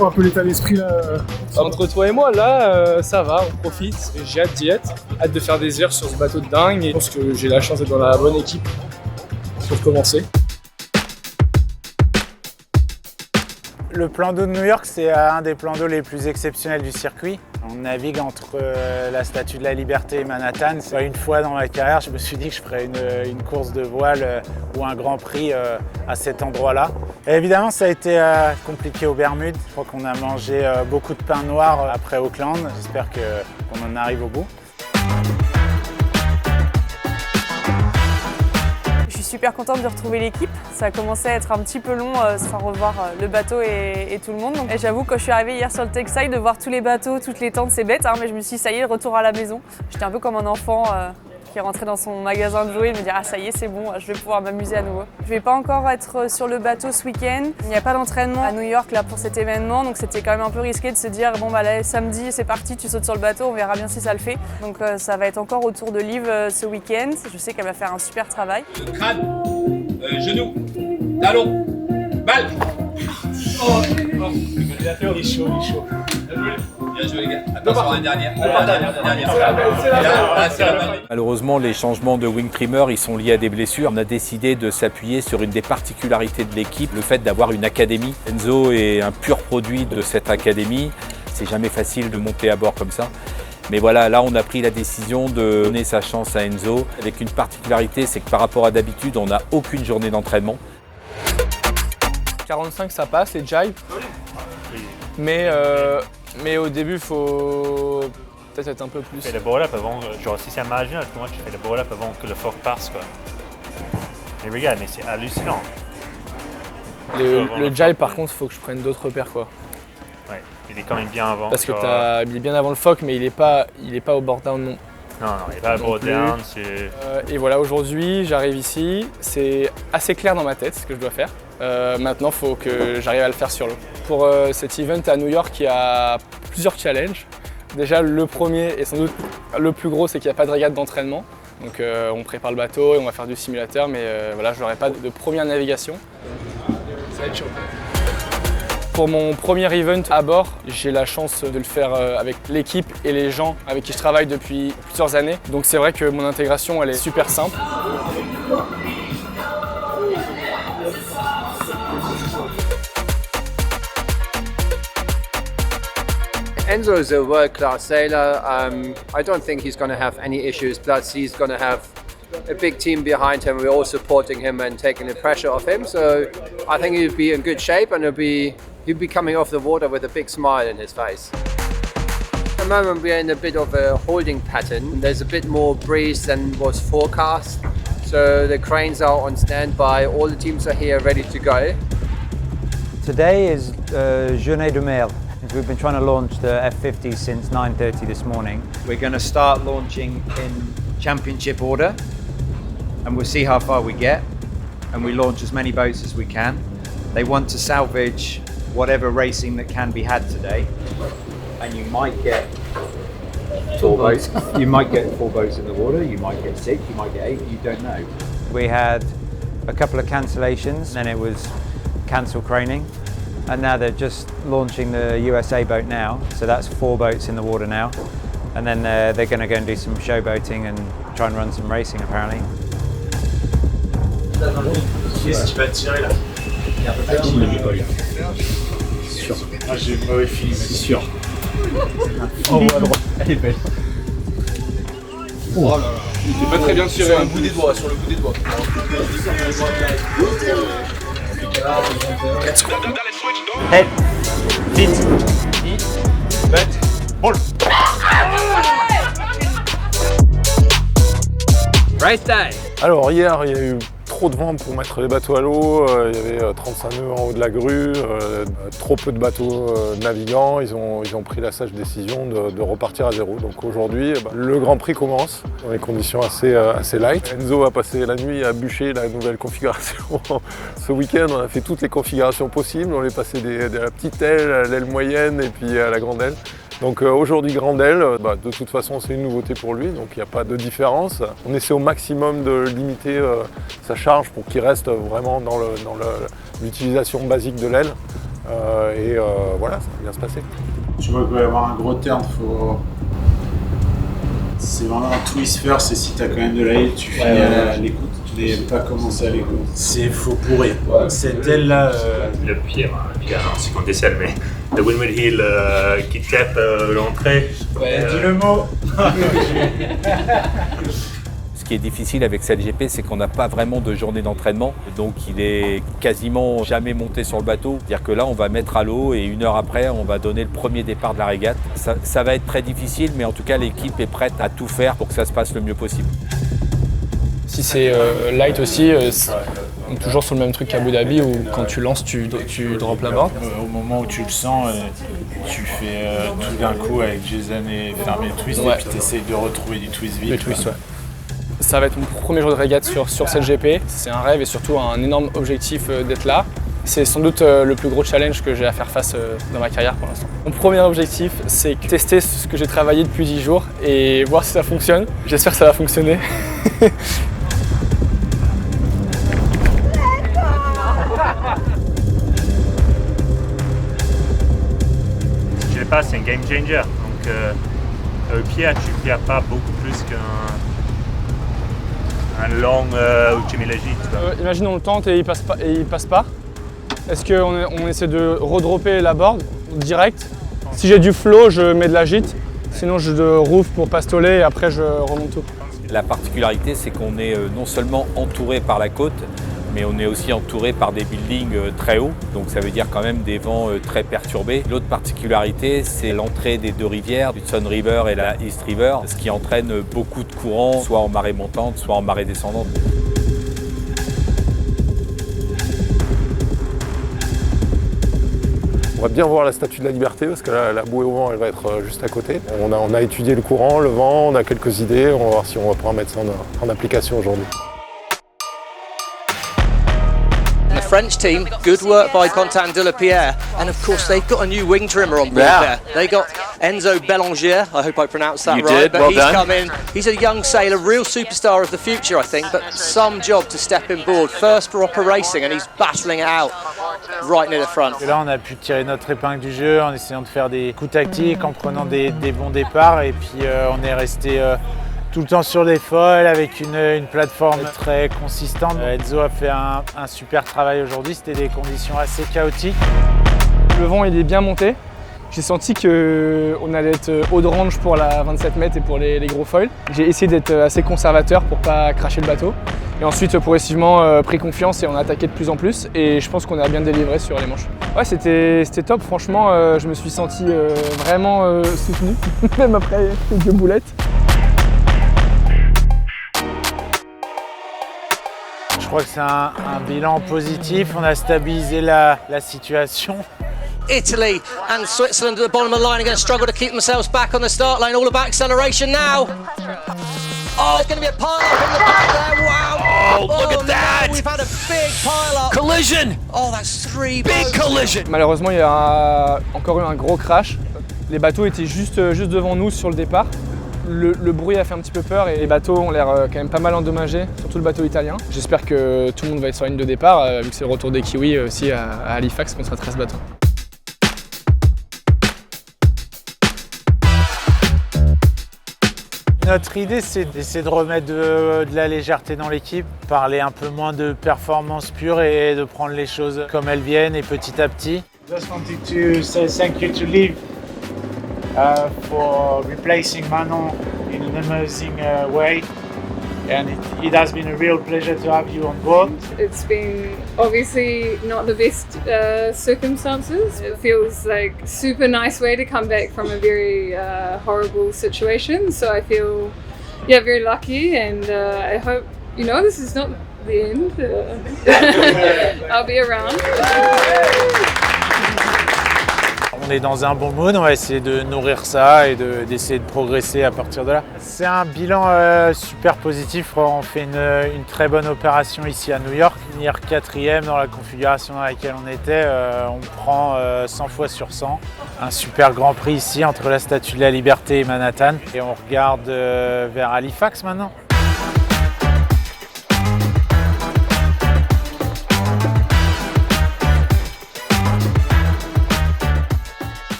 quoi un peu l'état d'esprit là Entre toi et moi, là, ça va, on profite. J'ai hâte d'y être. Hâte de faire des heures sur ce bateau de dingue. Et je pense que j'ai la chance d'être dans la bonne équipe pour commencer. Le plan d'eau de New York, c'est un des plans d'eau les plus exceptionnels du circuit. On navigue entre la Statue de la Liberté et Manhattan. Une fois dans ma carrière, je me suis dit que je ferais une course de voile ou un Grand Prix à cet endroit-là. Et évidemment, ça a été compliqué aux Bermudes. Je crois qu'on a mangé beaucoup de pain noir après Auckland. J'espère qu'on en arrive au bout. Je suis super contente de retrouver l'équipe. Ça a commencé à être un petit peu long sans revoir le bateau et tout le monde. Et j'avoue, quand je suis arrivée hier sur le Techside, de voir tous les bateaux, toutes les tentes, c'est bête, hein, mais je me suis dit, ça y est, retour à la maison. J'étais un peu comme un enfant qui est rentré dans son magasin de jouets et me dire, ah ça y est, c'est bon, je vais pouvoir m'amuser à nouveau. Je vais pas encore être sur le bateau ce week-end. Il n'y a pas d'entraînement à New York là pour cet événement, donc c'était quand même un peu risqué de se dire, bon bah là, samedi, c'est parti, tu sautes sur le bateau, on verra bien si ça le fait. Donc ça va être encore autour de Liv ce week-end. Je sais qu'elle va faire un super travail. Crâne, genou, talon, balle. Oh, il est chaud, il est chaud. Bien joué les gars. Attention à la dernière. Malheureusement, les changements de wing trimmer, ils sont liés à des blessures. On a décidé de s'appuyer sur une des particularités de l'équipe, le fait d'avoir une académie. Enzo est un pur produit de cette académie. C'est jamais facile de monter à bord comme ça. Mais voilà, là on a pris la décision de donner sa chance à Enzo. Avec une particularité, c'est que par rapport à d'habitude, on n'a aucune journée d'entraînement. 45, ça passe, les jibes. Mais au début, il faut peut-être être un peu plus. Tu fais le ball-up avant, genre si c'est marginal, pour moi tu fais le ball-up avant que le fork passe quoi. Mais regarde, mais c'est hallucinant. Le jibe par contre, il faut que je prenne d'autres repères quoi. Ouais, il est quand même bien avant. Parce que il est bien avant le fork, mais il est pas au board down non. Non, il n'est pas au board down. Et voilà, aujourd'hui, j'arrive ici, c'est assez clair dans ma tête ce que je dois faire. Maintenant, il faut que j'arrive à le faire sur l'eau. Pour cet event à New York, il y a plusieurs challenges. Déjà, le premier et sans doute le plus gros, c'est qu'il n'y a pas de régate d'entraînement. Donc on prépare le bateau et on va faire du simulateur, mais voilà, je n'aurai pas de première navigation. Ça va être chaud. Pour mon premier event à bord, j'ai la chance de le faire avec l'équipe et les gens avec qui je travaille depuis plusieurs années. Donc c'est vrai que mon intégration, elle est super simple. Enzo is a world-class sailor. I don't think he's going to have any issues. Plus, he's going to have a big team behind him. We're all supporting him and taking the pressure off him. So I think he'll be in good shape and he'll be coming off the water with a big smile in his face. At the moment, we're in a bit of a holding pattern. There's a bit more breeze than was forecast. So the cranes are on standby. All the teams are here ready to go. Today is Journée de Mer. We've been trying to launch the F50 since 9:30 this morning. We're going to start launching in championship order and we'll see how far we get, and we launch as many boats as we can. They want to salvage whatever racing that can be had today, and you might get 4 boats. You might get 4 boats in the water, you might get 6, you might get 8, you don't know. We had a couple of cancellations, then it was cancel craning. And now they're just launching the USA boat now, so that's 4 boats in the water now. And then they're going to go and do some show boating and try and run some racing apparently. Qu'est-ce qui va tirer là? C'est sûr. Ah, j'ai le mauvais feeling, c'est sûr. En haut à droite, elle est belle. Oh là là. Il était pas très bien tiré. Sur le bout des doigts, sur le bout des doigts. Let's go. Head, feet, butt, ball. Race day. Alors hier, il y a eu trop de vent pour mettre les bateaux à l'eau, il y avait 35 nœuds en haut de la grue, trop peu de bateaux navigants, ils ont pris la sage décision de repartir à zéro. Donc aujourd'hui, le Grand Prix commence dans des conditions assez light. Enzo a passé la nuit à bûcher la nouvelle configuration. Ce week-end, on a fait toutes les configurations possibles, on est passé de la petite aile à l'aile moyenne et puis à la grande aile. Donc aujourd'hui grande aile, de toute façon c'est une nouveauté pour lui, donc il n'y a pas de différence. On essaie au maximum de limiter sa charge pour qu'il reste vraiment dans l'utilisation basique de l'aile. Voilà, ça va bien se passer. Tu vois qu'il va y avoir un gros turn, c'est vraiment un twist first et si t'as quand même de l'aile, tu finis à l'écoute. Mais pas commencer à l'écoute. C'est faux pourri. Cette aile-là. Le pire, c'est qu'on décèle, mais le windmill heel qui tape l'entrée. Dis le mot. Ce qui est difficile avec cette GP, c'est qu'on n'a pas vraiment de journée d'entraînement, donc il est quasiment jamais monté sur le bateau. C'est-à-dire que là, on va mettre à l'eau et 1 heure après, on va donner le premier départ de la régate. Ça va être très difficile, mais en tout cas, l'équipe est prête à tout faire pour que ça se passe le mieux possible. Si c'est light aussi, toujours sur le même truc qu'Abu Dhabi où quand tu lances, tu drops la board. Au moment où tu le sens, tu fais tout d'un coup avec Jason et fermer le twist et puis tu essayes de retrouver du twist vite. Le twist, ouais. Ça va être mon premier jour de régate sur cette GP. C'est un rêve et surtout un énorme objectif d'être là. C'est sans doute le plus gros challenge que j'ai à faire face dans ma carrière pour l'instant. Mon premier objectif, c'est tester ce que j'ai travaillé depuis 10 jours et voir si ça fonctionne. J'espère que ça va fonctionner. Je sais pas, c'est un game changer. Donc au pied, tu ne perds pas beaucoup plus qu'un long où tu mets la gîte. Imagine on le tente et il passe pas. Est-ce qu'on essaie de redropper la board direct? Si j'ai du flow, je mets de la gîte. Sinon je roof pour pastoler et après je remonte tout. La particularité, c'est qu'on est non seulement entouré par la côte, mais on est aussi entouré par des buildings très hauts, donc ça veut dire quand même des vents très perturbés. L'autre particularité, c'est l'entrée des 2 rivières, l'Hudson River et la East River, ce qui entraîne beaucoup de courants, soit en marée montante, soit en marée descendante. On va bien voir la Statue de la Liberté parce que là, la bouée au vent, elle va être juste à côté. On a étudié le courant, le vent, on a quelques idées, on va voir si on va pouvoir mettre ça en application aujourd'hui. The French team, good work by Quentin de la Pierre, and of course they've got a new wing trimmer on board there. They got Enzo Bellanger, I hope I pronounced that right, but he's come in. He's a young sailor, real superstar of the future I think, but some job to step in board, first proper racing and he's battling it out right near the front. Et là on a pu tirer notre épingle du jeu en essayant de faire des coups tactiques, en prenant des bons départs et puis on est resté tout le temps sur les foils avec une plateforme très consistante. Enzo a fait un super travail aujourd'hui, c'était des conditions assez chaotiques. Le vent il est bien monté. J'ai senti qu'on allait être haut de range pour la 27 mètres et pour les gros foils. J'ai essayé d'être assez conservateur pour pas cracher le bateau. Et ensuite progressivement pris confiance et on a attaqué de plus en plus. Et je pense qu'on a bien délivré sur les manches. Ouais, c'était top, franchement je me suis senti vraiment soutenu, même après les 2 boulettes. Je crois que c'est un bilan positif, on a stabilisé la situation. Italy and Switzerland at the bottom of the line are going to struggle to keep themselves back on the start line. All about acceleration now. Oh, there's going to be a pile-up in the back there. Wow. Oh, look at that. No, we've had a big pile-up. Collision. Oh, that's 3 Big boats. collision. Malheureusement, il y a encore eu un gros crash. Les bateaux étaient juste devant nous sur le départ. Le bruit a fait un petit peu peur et les bateaux ont l'air quand même pas mal endommagés, surtout le bateau italien. J'espère que tout le monde va être sur la ligne de départ, vu que c'est le retour des Kiwis aussi à Halifax contre 13 bateaux. Notre idée, c'est d'essayer de remettre de la légèreté dans l'équipe, parler un peu moins de performance pure et de prendre les choses comme elles viennent et petit à petit. Just wanted to say thank you to Liv for replacing Manon in an amazing way. And it has been a real pleasure to have you on board. It's been obviously not the best circumstances. It feels like a super nice way to come back from a very horrible situation. So I feel, very lucky, and I hope, this is not the end. I'll be around. On est dans un bon mood, on va essayer de nourrir ça et d'essayer de progresser à partir de là. C'est un bilan super positif, on fait une très bonne opération ici à New York. Finir 4e dans la configuration dans laquelle on était, on prend 100 fois sur 100. Un super grand prix ici entre la Statue de la Liberté et Manhattan. Et on regarde vers Halifax maintenant.